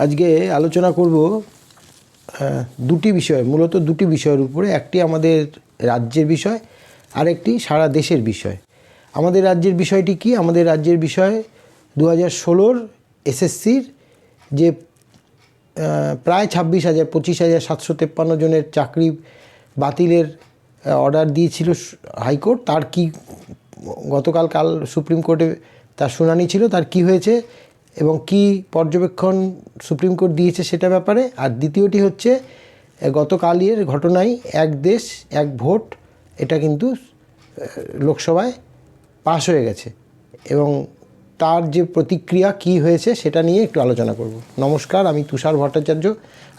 আজকে আলোচনা করব দুটি বিষয়, মূলত দুটি বিষয়ের উপরে। একটি আমাদের রাজ্যের বিষয়, আরেকটি সারা দেশের বিষয়। আমাদের রাজ্যের বিষয়টি কি? আমাদের রাজ্যের বিষয় 2016 এসএসসির যে প্রায় 25,753 জনের চাকরি বাতিলের অর্ডার দিয়েছিল হাইকোর্ট, তার কি গতকাল সুপ্রিম কোর্টে তার শুনানি ছিল, তার কি হয়েছে এবং কি পর্যবেক্ষণ সুপ্রিম কোর্ট দিয়েছে সেটা ব্যাপারে। আর দ্বিতীয়টি হচ্ছে গতকালের ঘটনায় এক দেশ এক ভোট, এটা কিন্তু লোকসভায় পাশ হয়ে গেছে এবং তার যে প্রতিক্রিয়া কি হয়েছে সেটা নিয়ে একটু আলোচনা করব। নমস্কার, আমি তুষার ভট্টাচার্য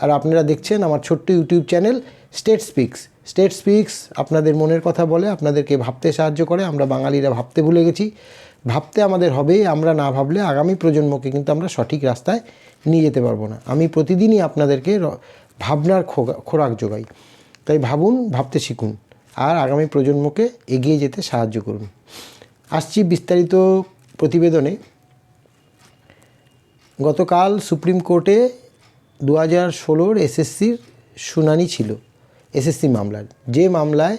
আর আপনারা দেখছেন আমার ছোট্ট YouTube channel state speaks. State speaks আপনাদের মনের কথা বলে, আপনাদেরকে ভাবতে সাহায্য করে। আমরা বাঙালিরা ভাবতে ভুলে গেছি, ভাবতে আমাদের হবেই। আমরা না ভাবলে আগামী প্রজন্মকে কিন্তু আমরা সঠিক রাস্তায় নিয়ে যেতে পারবো না। আমি প্রতিদিনই আপনাদেরকে ভাবনার খোরাক যোগাই, তাই ভাবুন, ভাবতে শিখুন আর আগামী প্রজন্মকে এগিয়ে যেতে সাহায্য করুন। আসছি বিস্তারিত প্রতিবেদনে। গতকাল সুপ্রিম কোর্টে 2016 এসএসসির শুনানি ছিল, এসএসসি মামলার, যে মামলায়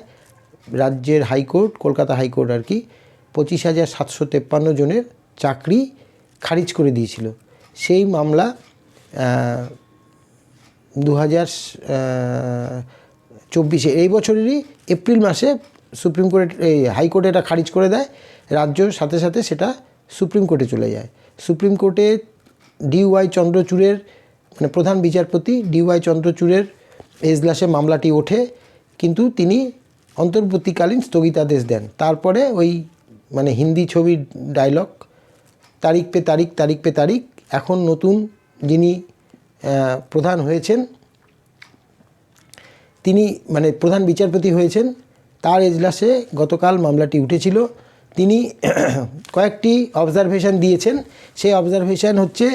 রাজ্যের হাইকোর্ট, কলকাতা হাইকোর্ট আর কি, 25,753 জনের চাকরি খারিজ করে দিয়েছিল। সেই মামলা 2024 এই বছরেরই এপ্রিল মাসে সুপ্রিম কোর্ট, হাইকোর্টে এটা খারিজ করে দেয়। রাজ্যর সাথে সাথে সেটা সুপ্রিম কোর্টে চলে যায়। সুপ্রিম কোর্টে DY চন্দ্রচূড়ের, মানে প্রধান বিচারপতি DY চন্দ্রচূড়ের এজলাসে মামলাটি ওঠে, কিন্তু তিনি অন্তর্বর্তীকালীন স্থগিতাদেশ দেন। তারপরে ওই মানে হিন্দি ছবির ডায়লগ, তারিখ পে তারিখ, তারিখ পে তারিখ। এখন নতুন যিনি প্রধান হয়েছেন, তিনি মানে প্রধান বিচারপতি হয়েছেন, তার এজলাসে গতকাল মামলাটি উঠেছিল। তিনি কয়েকটি অবজারভেশন দিয়েছেন। সেই অবজারভেশন হচ্ছে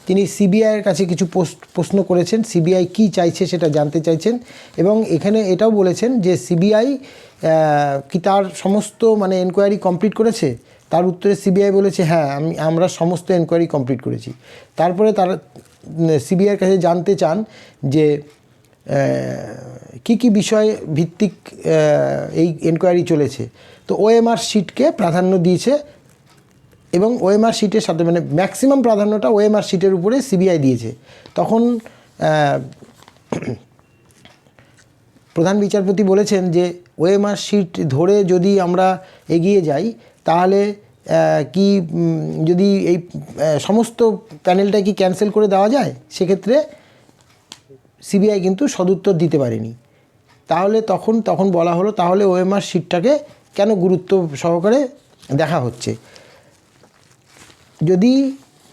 তিনি সিবিআইয়ের কাছে কিছু প্রশ্ন করেছেন, সিবিআই কি চাইছে সেটা জানতে চাইছেন এবং এখানে এটাও বলেছেন যে সিবিআই কি তার সমস্ত মানে এনকোয়ারি কমপ্লিট করেছে। তার উত্তরে সিবিআই বলেছে হ্যাঁ, আমরা সমস্ত এনকোয়ারি কমপ্লিট করেছি। তারপরে তারা সিবিআইয়ের কাছে জানতে চান যে কি বিষয় ভিত্তিক এই এনকোয়ারি চলেছে। তো OMR শিটকে প্রাধান্য দিয়েছে এবং OMR শিটের সাথে মানে ম্যাক্সিমাম প্রাধান্যটা OMR শিটের উপরে সিবিআই দিয়েছে। তখন প্রধান বিচারপতি বলেছেন যে OMR শিট ধরে যদি আমরা এগিয়ে যাই তাহলে কি যদি এই সমস্ত প্যানেলটা কি ক্যান্সেল করে দেওয়া যায়, সেক্ষেত্রে সিবিআই কিন্তু সদুত্তর দিতে পারেনি। তাহলে তখন বলা হলো তাহলে OMR শিটটাকে কেন গুরুত্ব সহকারে দেখা হচ্ছে। যদি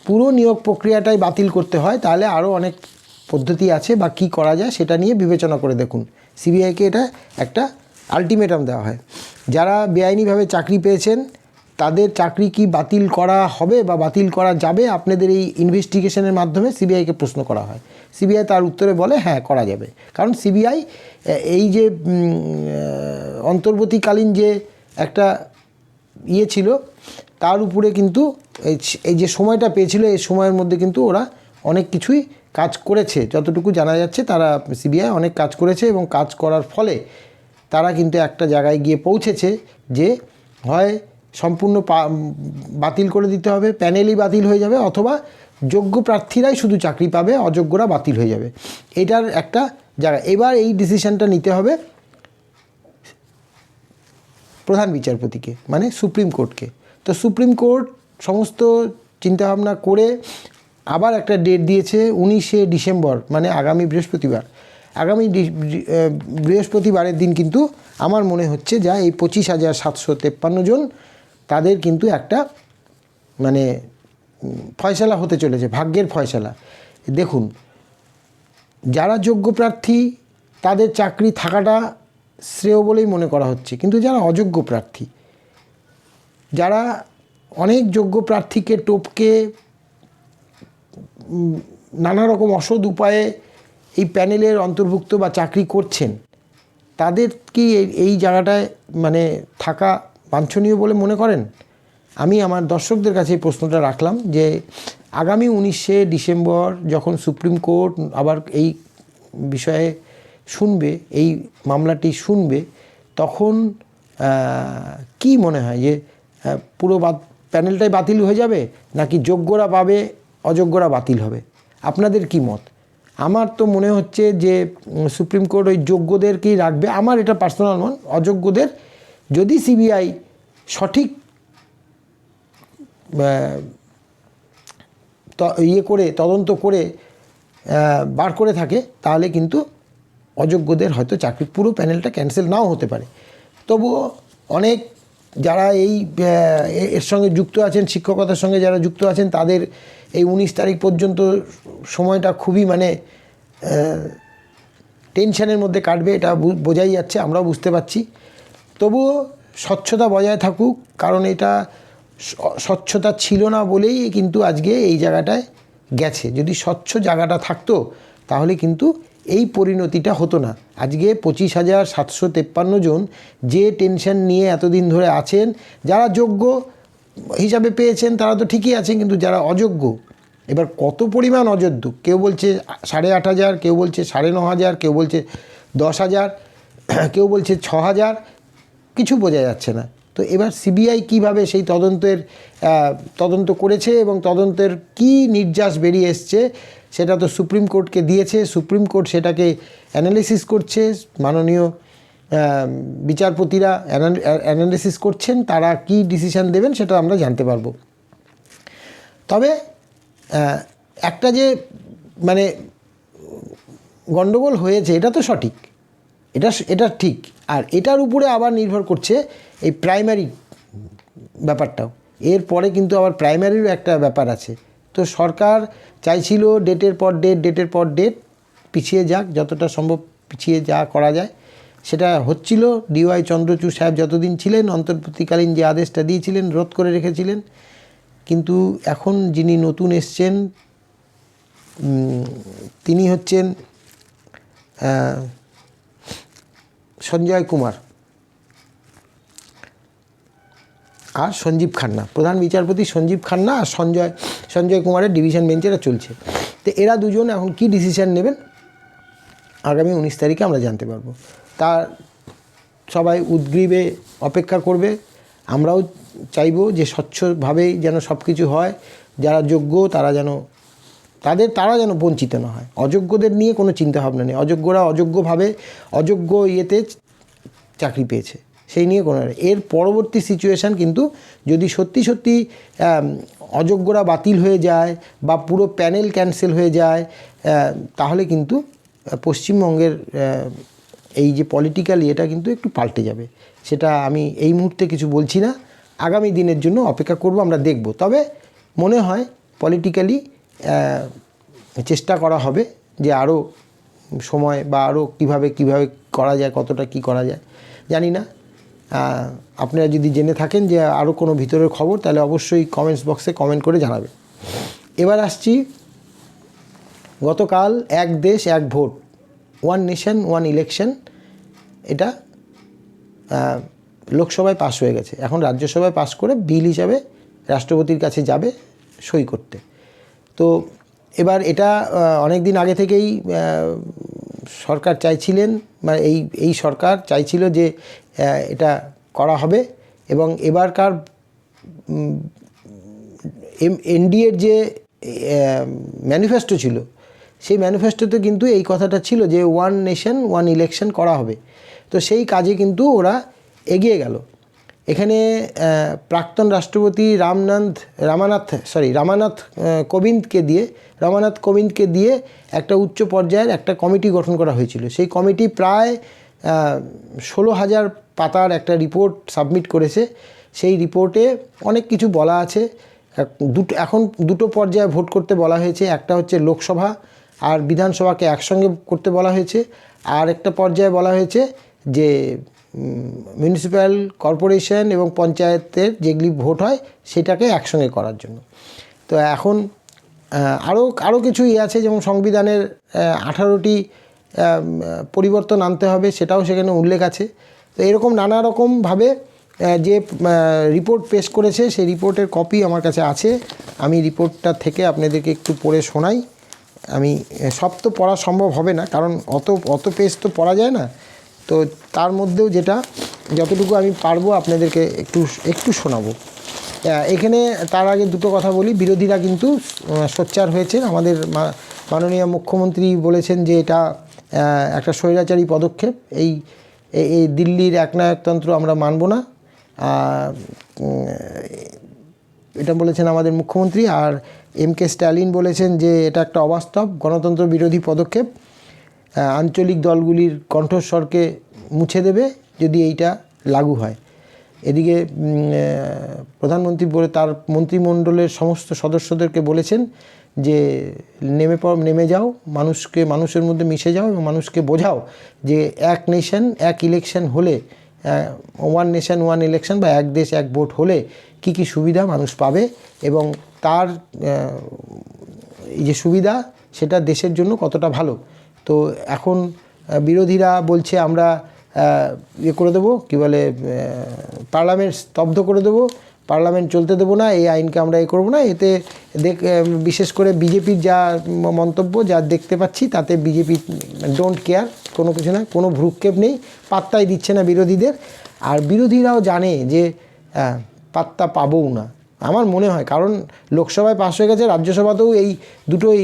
পুরো নিয়োগ প্রক্রিয়াটাই বাতিল করতে হয় তাহলে আরও অনেক পদ্ধতি আছে বা কী করা যায় সেটা নিয়ে বিবেচনা করে দেখুন। সিবিআইকে এটা একটা আলটিমেটাম দেওয়া হয়। যারা বেআইনিভাবে চাকরি পেয়েছেন তাদের চাকরি কি বাতিল করা হবে বা বাতিল করা যাবে, আপনাদের এই ইনভেস্টিগেশনের মাধ্যমে সিবিআইকে প্রশ্ন করা হয়। সিবিআই তার উত্তরে বলে হ্যাঁ, করা যাবে। কারণ সিবিআই এই যে অন্তর্বর্তীকালীন যে একটা ছিল তার উপরে কিন্তু এই যে সময়টা পেয়েছিল, এই সময়ের মধ্যে কিন্তু ওরা অনেক কিছুই কাজ করেছে। যতটুকু জানা যাচ্ছে তারা সিবিআই অনেক কাজ করেছে এবং কাজ করার ফলে তারা কিন্তু একটা জায়গায় গিয়ে পৌঁছেছে যে হয় সম্পূর্ণ বাতিল করে দিতে হবে, প্যানেলই বাতিল হয়ে যাবে, অথবা যোগ্য প্রার্থীরাই শুধু চাকরি পাবে, অযোগ্যরা বাতিল হয়ে যাবে। এটার একটা জায়গা। এবার এই ডিসিশনটা নিতে হবে প্রধান বিচারপতিকে, মানে সুপ্রিম কোর্টকে। তো সুপ্রিম কোর্ট সমস্ত চিন্তাভাবনা করে আবার একটা ডেট দিয়েছে 19শে ডিসেম্বর, মানে আগামী বৃহস্পতিবার। আগামী বৃহস্পতিবারের দিন কিন্তু আমার মনে হচ্ছে যা এই 25,753 জন তাদের কিন্তু একটা মানে ফয়সালা হতে চলেছে, ভাগ্যের ফয়সালা। দেখুন, যারা যোগ্য প্রার্থী তাদের চাকরি থাকাটা শ্রেয় বলেই মনে করা হচ্ছে, কিন্তু যারা অযোগ্য প্রার্থী, যারা অনেক যোগ্য প্রার্থীকে টপকে নানা রকম অসৎ উপায়ে এই প্যানেলের অন্তর্ভুক্ত বা চাকরি করছেন, তাদের কি এই জায়গাটায় মানে থাকা বাঞ্ছনীয় বলে মনে করেন? আমি আমার দর্শকদের কাছে এই প্রশ্নটা রাখলাম যে আগামী 19শে ডিসেম্বর যখন সুপ্রিম কোর্ট আবার এই বিষয়ে শুনবে, এই মামলাটি শুনবে, তখন কি মনে হয় যে পুরো প্যানেলটাই বাতিল হয়ে যাবে, নাকি যোগ্যরা পাবে, অযোগ্যরা বাতিল হবে? আপনাদের কি মত? আমার তো মনে হচ্ছে যে সুপ্রিম কোর্ট ওই যোগ্যদেরকেই রাখবে। আমার এটা পার্সোনাল মত, অযোগ্যদের যদি সিবিআই সঠিক তদন্ত করে বার করে থাকে, তাহলে কিন্তু অযোগ্যদের হয়তো চাকরি, পুরো প্যানেলটা ক্যান্সেল নাও হতে পারে। তবুও অনেক যারা এর সঙ্গে যুক্ত আছেন, শিক্ষকতার সঙ্গে যারা যুক্ত আছেন, তাদের এই 19 তারিখ পর্যন্ত সময়টা খুবই টেনশনের মধ্যে কাটবে, এটা বোঝাই যাচ্ছে, আমরাও বুঝতে পারছি। তবুও স্বচ্ছতা বজায় থাকুক, কারণ এটা স্বচ্ছতা ছিল না বলেই কিন্তু আজকে এই জায়গাটায় গেছে। যদি স্বচ্ছ জায়গাটা থাকতো তাহলে কিন্তু এই পরিণতিটা হতো না। আজকে 25,753 জন যে টেনশন নিয়ে এতদিন ধরে আছেন, যারা যোগ্য হিসাবে পেয়েছেন তারা তো ঠিকই আছেন, কিন্তু যারা অযোগ্য, এবার কত পরিমাণ অযোগ্য, কেউ বলছে 8,500, কেউ বলছে 9,500, কেউ বলছে 10,000, কেউ বলছে 6,000, কিছু বোঝা যাচ্ছে না। তো এবার সিবিআই কিভাবে সেই তদন্ত করেছে এবং তদন্তের কি নির্যাস বেরিয়ে এসছে, সেটা তো সুপ্রিম কোর্টকে দিয়েছে। সুপ্রিম কোর্ট সেটাকে অ্যানালিসিস করছে, মাননীয় বিচারপতিরা অ্যানালিসিস করছেন, তারা কি ডিসিশন দেবেন সেটা আমরা জানতে পারবো। তবে একটা যে গণ্ডগোল হয়েছে এটা তো সঠিক, এটা ঠিক। আর এটার উপরে আবার নির্ভর করছে এই প্রাইমারি ব্যাপারটাও। এরপরে কিন্তু আবার প্রাইমারিরও একটা ব্যাপার আছে। তো সরকার চাইছিল ডেটের পর ডেট পিছিয়ে যাক, যতটা সম্ভব পিছিয়ে যা করা যায় সেটা হচ্ছিল। DY চন্দ্রচূড় সাহেব যতদিন ছিলেন, অন্তর্বর্তীকালীন যে আদেশটা দিয়েছিলেন, রদ করে রেখেছিলেন। কিন্তু এখন যিনি নতুন এসছেন, তিনি হচ্ছেন সঞ্জয় কুমার আর সঞ্জীব খান্না, প্রধান বিচারপতি সঞ্জীব খান্না আর সঞ্জয় কুমারের ডিভিশন বেঞ্চেরা চলছে। তো এরা দুজন এখন কি ডিসিশন নেবেন আগামী 19 তারিখে আমরা জানতে পারবো। তার সবাই উদ্গ্রীবে অপেক্ষা করবে। আমরাও চাইবো যে স্বচ্ছভাবেই যেন সব কিছু হয়, যারা যোগ্য তারা যেন বঞ্চিত না হয়। অযোগ্যদের নিয়ে কোনো চিন্তাভাবনা নেই, অযোগ্যরা অযোগ্যভাবে অযোগ্য ইয়েতে চাকরি পেয়েছে, সেই নিয়ে কোনো। এর পরবর্তী সিচুয়েশান কিন্তু যদি সত্যি অযোগ্যরা বাতিল হয়ে যায় বা পুরো প্যানেল ক্যান্সেল হয়ে যায়, তাহলে কিন্তু পশ্চিমবঙ্গের এই যে পলিটিক্যাল এটা কিন্তু একটু পাল্টে যাবে। সেটা আমি এই মুহূর্তে কিছু বলছি না, আগামী দিনের জন্য অপেক্ষা করব, আমরা দেখব। তবে মনে হয় পলিটিক্যালি চেষ্টা করা হবে যে আরও সময় বা আরও কীভাবে করা যায়, কতটা কি করা যায় জানি না। আপনারা যদি জেনে থাকেন যে আরও কোনো ভিতরের খবর, তাহলে অবশ্যই কমেন্টস বক্সে কমেন্ট করে জানাবেন। এবার আসছি, গতকাল এক দেশ এক vote, one nation one election, এটা লোকসভায় পাস হয়ে গেছে। এখন রাজ্যসভায় পাস করে বিল হিসাবে রাষ্ট্রপতির কাছে যাবে সই করতে। তো এবার এটা অনেক দিন আগে থেকেই সরকার চাইছিলেন, মানে এই সরকার চাইছিল যে এটা করা হবে। এবং এবারকার এনডিএর যে ম্যানিফেস্টো ছিল, সেই ম্যানিফেস্টোতে কিন্তু এই কথাটা ছিল যে ওয়ান নেশন ওয়ান ইলেকশন করা হবে। তো সেই কাজে কিন্তু ওরা এগিয়ে গেল। এখানে প্রাক্তন রাষ্ট্রপতি রামনাথ কোবিন্দকে দিয়ে একটা উচ্চ পর্যায়ের একটা কমিটি গঠন করা হয়েছিল। সেই কমিটি প্রায় 16,000 পাতার একটা রিপোর্ট সাবমিট করেছে। সেই রিপোর্টে অনেক কিছু বলা আছে। এখন দুটো পর্যায়ে ভোট করতে বলা হয়েছে, একটা হচ্ছে লোকসভা আর বিধানসভাকে একসঙ্গে করতে বলা হয়েছে, আর একটা পর্যায়ে বলা হয়েছে যে মিউনিসিপ্যাল কর্পোরেশন এবং পঞ্চায়েতের যেগুলি ভোট হয় সেটাকে একসঙ্গে করার জন্য। তো এখন আরও কিছু আছে, যেমন সংবিধানের 18টি পরিবর্তন আনতে হবে, সেটাও সেখানে উল্লেখ আছে। তো এরকম নানা রকমভাবে যে রিপোর্ট পেশ করেছে সেই রিপোর্টের কপি আমার কাছে আছে। আমি রিপোর্টটা থেকে আপনাদেরকে একটু পড়ে শোনাই। আমি সব তো পড়া সম্ভব হবে না, কারণ অত পেজ তো পড়া যায় না। তো তার মধ্যেও যতটুকু আমি পারবো আপনাদেরকে একটু শোনাবো। এখানে তার আগে দুটো কথা বলি। বিরোধীরা কিন্তু সোচ্চার হয়েছেন। আমাদের মাননীয় মুখ্যমন্ত্রী বলেছেন যে এটা একটা স্বৈরাচারী পদক্ষেপ, এই দিল্লির একনায়কতন্ত্র আমরা মানব না, এটা বলেছেন আমাদের মুখ্যমন্ত্রী। আর MK স্ট্যালিন বলেছেন যে এটা একটা অবাস্তব গণতন্ত্র বিরোধী পদক্ষেপ, আঞ্চলিক দলগুলির কণ্ঠস্বরকে মুছে দেবে যদি এইটা লাগু হয়। এদিকে প্রধানমন্ত্রী তার মন্ত্রিমণ্ডলের সমস্ত সদস্যদেরকে বলেছেন যে নেমে যাও, মানুষের মধ্যে মিশে যাও এবং মানুষকে বোঝাও যে এক নেশন এক ইলেকশন হলে, ওয়ান নেশন ওয়ান ইলেকশন বা এক দেশ এক ভোট হলে কি কি সুবিধা মানুষ পাবে এবং তার এই যে সুবিধা সেটা দেশের জন্য কতটা ভালো। তো এখন বিরোধীরা বলছে আমরা করে দেবো, কী বলে, পার্লামেন্ট স্তব্ধ করে দেবো, পার্লামেন্ট চলতে দেবো না, এই আইনকে আমরা করবো না। এতে বিশেষ করে বিজেপির যা মন্তব্য যা দেখতে পাচ্ছি তাতে বিজেপি ডোন্ট কেয়ার, কোনো কিছু না, কোনো ভ্রুক্ষেপ নেই, পাত্তাই দিচ্ছে না বিরোধীদের। আর বিরোধীরাও জানে যে পাত্তা পাবও না আমার মনে হয়, কারণ লোকসভায় পাস হয়ে গেছে, রাজ্যসভাতেও এই দুটোই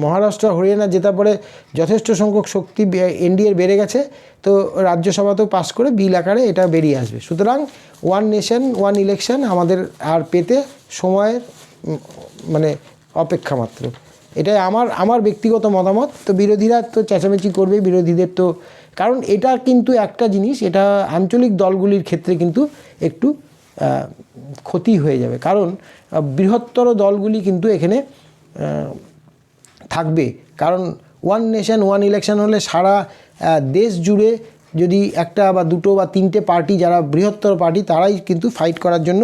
মহারাষ্ট্র হরিয়ানা জেতার পরে যথেষ্ট সংখ্যক শক্তি এনডিএর বেড়ে গেছে। তো রাজ্যসভাতেও পাস করে বিল আকারে এটা বেরিয়ে আসবে। সুতরাং ওয়ান নেশন ওয়ান ইলেকশন আমাদের আর পেতে সময়ের অপেক্ষা মাত্র। এটাই আমার ব্যক্তিগত মতামত। তো বিরোধীরা তো চেঁচামেচি করবে, বিরোধীদের তো, কারণ এটা কিন্তু একটা জিনিস, এটা আঞ্চলিক দলগুলির ক্ষেত্রে কিন্তু একটু ক্ষতি হয়ে যাবে, কারণ বৃহত্তর দলগুলি কিন্তু এখানে থাকবে। কারণ ওয়ান নেশন ওয়ান ইলেকশন হলে সারা দেশ জুড়ে যদি একটা বা দুটো বা তিনটে পার্টি, যারা বৃহত্তর পার্টি, তারাই কিন্তু ফাইট করার জন্য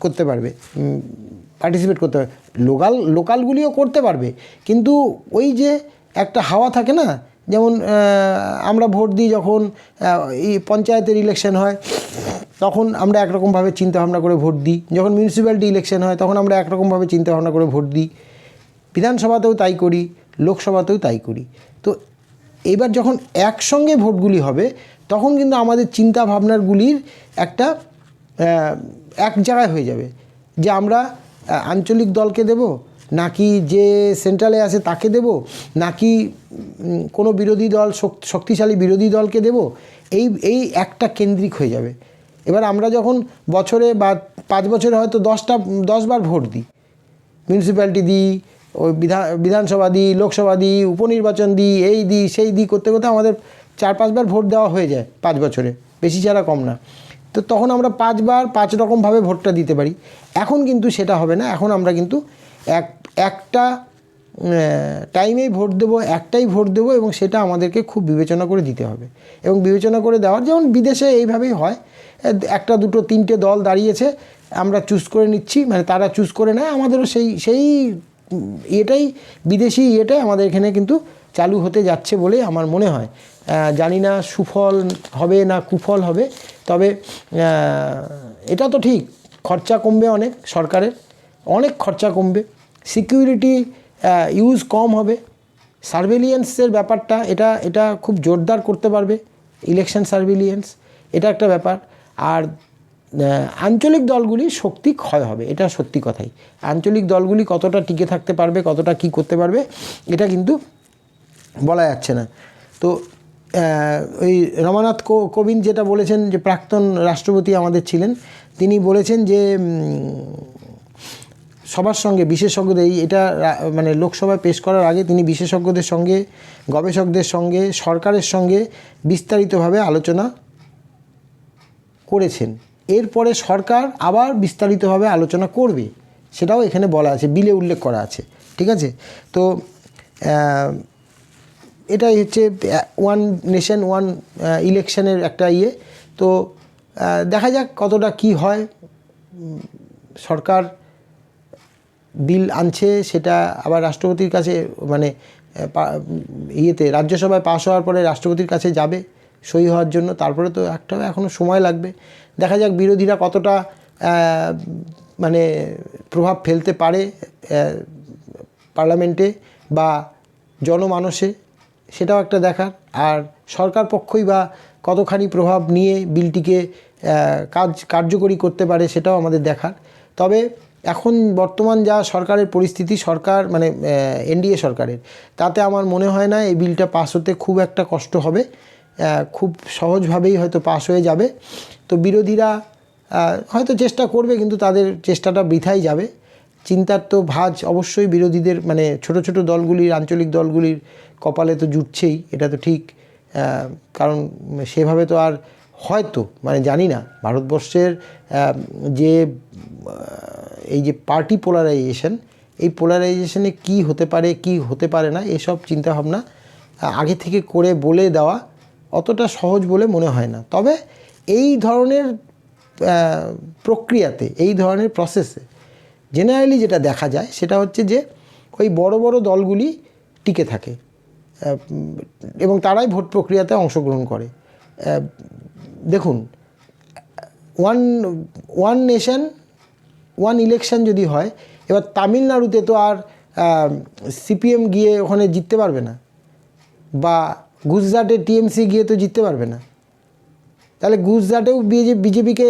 করতে পারবে, পার্টিসিপেট করতে পারবে। লোকালগুলিও করতে পারবে, কিন্তু ওই যে একটা হাওয়া থাকে না, যেমন আমরা ভোট দিই যখন এই পঞ্চায়েতের ইলেকশন হয় তখন আমরা একরকমভাবে চিন্তাভাবনা করে ভোট দিই, যখন মিউনিসিপ্যালিটি ইলেকশন হয় তখন আমরা একরকমভাবে চিন্তাভাবনা করে ভোট দিই, বিধানসভাতেও তাই করি, লোকসভাতেও তাই করি। তো এবার যখন একসঙ্গে ভোটগুলি হবে তখন কিন্তু আমাদের চিন্তাভাবনাগুলির একটা এক জায়গায় হয়ে যাবে, যে আমরা আঞ্চলিক দলকে দেব নাকি যে সেন্ট্রালে আছে তাকে দেব, নাকি কোনো বিরোধী দল, শক্তিশালী বিরোধী দলকে দেব, এই একটা কেন্দ্রিক হয়ে যাবে। এবার আমরা যখন বছরে বা 5 বছরে হয়তো 10 বার ভোট দিই, মিউনিসিপ্যালিটি দিই, ওই বিধানসভা দিই, লোকসভা দিই, উপনির্বাচন দিই, এই দিই সেই দিই, করতে করতে আমাদের 4-5 বার ভোট দেওয়া হয়ে যায় 5 বছরে, বেশি ছাড়া কম না। তো তখন আমরা 5 বার 5 রকমভাবে ভোটটা দিতে পারি। এখন কিন্তু সেটা হবে না, এখন আমরা কিন্তু একটা টাইমেই ভোট দেবো, একটাই ভোট দেবো, এবং সেটা আমাদেরকে খুব বিবেচনা করে দিতে হবে। এবং বিবেচনা করে দেওয়ার, যেমন বিদেশে এইভাবেই হয়, একটা দুটো তিনটে দল দাঁড়িয়েছে, আমরা চুজ করে নিচ্ছি, তারা চুজ করে নেয়, আমাদেরও সেই এটাই বিদেশি এটাই আমাদের এখানে কিন্তু চালু হতে যাচ্ছে বলে আমার মনে হয়। জানি না সুফল হবে না কুফল হবে, তবে এটা তো ঠিক, খরচা কমবে অনেক, সরকারের অনেক খরচা কমবে, সিকিউরিটি ইউজ কম হবে, সার্ভেলিয়েন্সের ব্যাপারটা এটা খুব জোরদার করতে পারবে, ইলেকশন সার্ভেলিয়েন্স, এটা একটা ব্যাপার। আর আঞ্চলিক দলগুলির শক্তি ক্ষয় হবে, এটা সত্যি কথাই। আঞ্চলিক দলগুলি কতটা টিকে থাকতে পারবে, কতটা কি করতে পারবে, এটা কিন্তু বলা যাচ্ছে না। তো ওই রমানাথ কোবিন্দ যেটা বলেছেন, যে প্রাক্তন রাষ্ট্রপতি আমাদের ছিলেন, তিনি বলেছেন যে সবার সঙ্গে বিশেষজ্ঞদের, এটা লোকসভায় পেশ করার আগে তিনি বিশেষজ্ঞদের সঙ্গে, গবেষকদের সঙ্গে, সরকারের সঙ্গে বিস্তারিতভাবে আলোচনা করেছেন। এরপরে সরকার আবার বিস্তারিতভাবে আলোচনা করবে, সেটাও এখানে বলা আছে, বিলে উল্লেখ করা আছে, ঠিক আছে। তো এটাই হচ্ছে ওয়ান নেশন ওয়ান ইলেকশনের একটা তো দেখা যাক কতটা কি হয়। সরকার বিল আনছে, সেটা আবার রাষ্ট্রপতির কাছে রাজ্যসভায় পাস হওয়ার পরে রাষ্ট্রপতির কাছে যাবে, সই হওয়ার জন্য, তারপরে তো একটা এখনও সময় লাগবে। দেখা যাক বিরোধীরা কতটা মানে প্রভাব ফেলতে পারে পার্লামেন্টে বা জনমানসে, সেটাও একটা দেখার। আর সরকার পক্ষই বা কতখানি প্রভাব নিয়ে বিলটিকে কার্যকরী করতে পারে সেটাও আমাদের দেখার। তবে এখন বর্তমান যা সরকারের পরিস্থিতি, সরকার মানে এনডিএ সরকারের, তাতে আমার মনে হয় না এই বিলটা পাস হতে খুব একটা কষ্ট হবে, খুব সহজভাবেই হয়তো পাস হয়ে যাবে। তো বিরোধীরা হয়তো চেষ্টা করবে, কিন্তু তাদের চেষ্টাটা বৃথাই যাবে। চিন্তার তো ভাঁজ অবশ্যই বিরোধীদের, মানে ছোট ছোট দলগুলির, আঞ্চলিক দলগুলির কপালে তো জুটছেই, এটা তো ঠিক। কারণ সেভাবে তো আর হয়তো, মানে জানি না, ভারতবর্ষের যে এই যে পার্টি পোলারাইজেশন, এই পোলারাইজেশনে কি হতে পারে কি হতে পারে না, এসব চিন্তাভাবনা আগে থেকে করে বলে দেওয়া অতটা সহজ বলে মনে হয় না। তবে এই ধরনের প্রক্রিয়াতে, এই ধরনের প্রসেসে জেনারেলি যেটা দেখা যায় সেটা হচ্ছে যে ওই বড় বড় দলগুলি টিকে থাকে এবং তারাই ভোট প্রক্রিয়াতে অংশগ্রহণ করে। দেখুন, ওয়ান নেশন ওয়ান ইলেকশন যদি হয়, এবার তামিলনাড়ুতে তো আর সিপিএম গিয়ে ওখানে জিততে পারবে না, বা গুজরাটে টিএমসি গিয়ে তো জিততে পারবে না। তাহলে গুজরাটেও বিজেপিকে,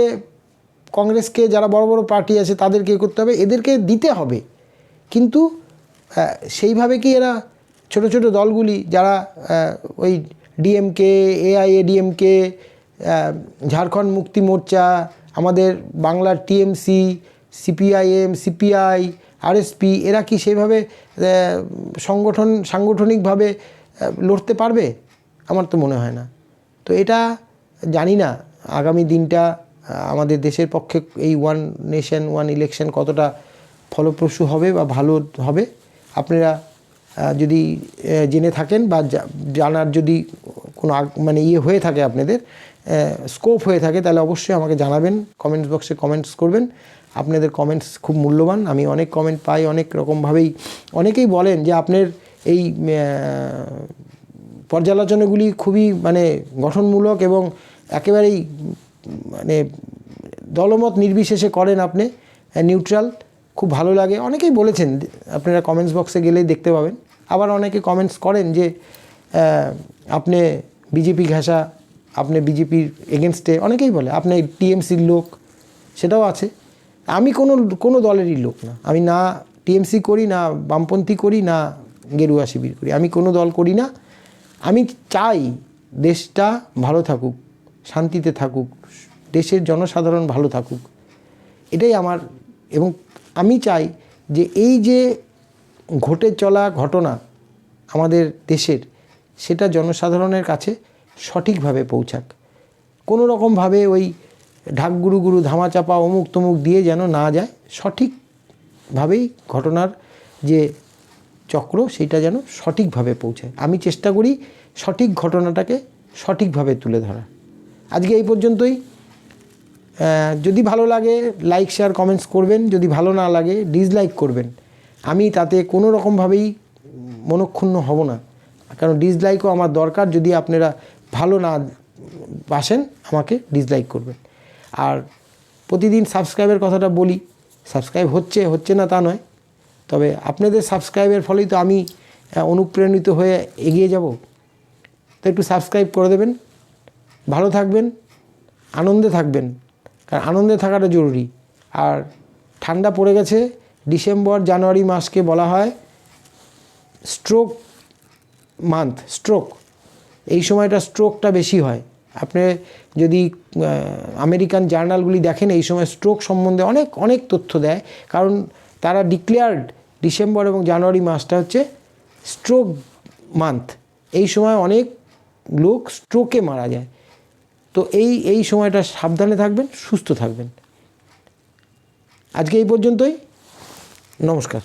কংগ্রেসকে, যারা বড় বড় পার্টি আছে তাদেরকে করতে হবে, এদেরকে দিতে হবে। কিন্তু সেইভাবে কি এরা ছোট ছোট দলগুলি যারা ওই ডিএমকে, এআইএডিএমকে, ঝাড়খণ্ড মুক্তি মোর্চা, আমাদের বাংলার টিএমসি, সিপিআইএম, সিপিআই, আরএসপি, এরা কি সেইভাবে সাংগঠনিকভাবে লড়তে পারবে? আমার তো মনে হয় না। তো এটা জানি না আগামী দিনটা আমাদের দেশের পক্ষে এই ওয়ান নেশন ওয়ান ইলেকশন কতটা ফলপ্রসূ হবে বা ভালো হবে। আপনারা যদি জেনে থাকেন বা জানার যদি কোনো মানে হয়ে থাকে, আপনাদের স্কোপ হয়ে থাকে, তাহলে অবশ্যই আমাকে জানাবেন, কমেন্টস বক্সে কমেন্টস করবেন। আপনাদের কমেন্টস খুব মূল্যবান। আমি অনেক কমেন্ট পাই অনেক রকমভাবেই। অনেকেই বলেন যে আপনার এই পর্যালোচনাগুলি খুবই মানে গঠনমূলক এবং একেবারেই মানে দলমত নির্বিশেষে করেন আপনি, নিউট্রাল, খুব ভালো লাগে। অনেকেই বলেছেন, আপনারা কমেন্টস বক্সে গেলেই দেখতে পাবেন। আবার অনেকে কমেন্টস করেন যে আপনি বিজেপি ঘেঁষা, আপনি বিজেপির এগেনস্টে, অনেকেই বলে আপনি টিএমসির লোক, সেটাও আছে। আমি কোনো দলেরই লোক না। আমি না টিএমসি করি, না বামপন্থী করি, না গেরুয়া শিবির করি। আমি কোনো দল করি না। আমি চাই দেশটা ভালো থাকুক, শান্তিতে থাকুক, দেশের জনসাধারণ ভালো থাকুক, এটাই আমার। এবং আমি চাই যে এই যে ঘটে চলা ঘটনা আমাদের দেশের, সেটা জনসাধারণের কাছে সঠিকভাবে পৌঁছাক। কোনো রকমভাবে ওই ঢাকগুরু গুরু ধামাচাপা অমুক তমুক দিয়ে যেন না যায়, সঠিকভাবেই ঘটনার যে চক্র সেইটা যেন সঠিকভাবে পৌঁছায়। আমি চেষ্টা করি সঠিক ঘটনাটাকে সঠিকভাবে তুলে ধরা। আজকে এই পর্যন্তই। যদি ভালো লাগে লাইক শেয়ার কমেন্টস করবেন, যদি ভালো না লাগে ডিসলাইক করবেন। আমি তাতে কোনো রকমভাবেই মনক্ষুণ্ণ হব না, কারণ ডিসলাইকও আমার দরকার। যদি আপনারা ভালো না বাসেন আমাকে ডিসলাইক করবেন। আর প্রতিদিন সাবস্ক্রাইবের কথাটা বলি, সাবস্ক্রাইব হচ্ছে না তা নয়, তবে আপনাদের সাবস্ক্রাইবের ফলেই তো আমি অনুপ্রাণিত হয়ে এগিয়ে যাব। তো একটু সাবস্ক্রাইব করে দেবেন। ভালো থাকবেন, আনন্দে থাকবেন, কারণ আনন্দে থাকাটা জরুরি। আর ঠান্ডা পড়ে গেছে। ডিসেম্বর জানুয়ারি মাসকে বলা হয় স্ট্রোক মান্থ, স্ট্রোক। এই সময়টা স্ট্রোকটা বেশি হয়। আপনি যদি আমেরিকান জার্নালগুলি দেখেন, এই সময় স্ট্রোক সম্বন্ধে অনেক অনেক তথ্য দেয়, কারণ তারা ডিক্লেয়ার্ড ডিসেম্বর এবং জানুয়ারি মাসটা হচ্ছে স্ট্রোক মান্থ। এই সময় অনেক লোক স্ট্রোকে মারা যায়। তো এই সময়টা সাবধানে থাকবেন, সুস্থ থাকবেন। আজকে এই পর্যন্তই। নমস্কার।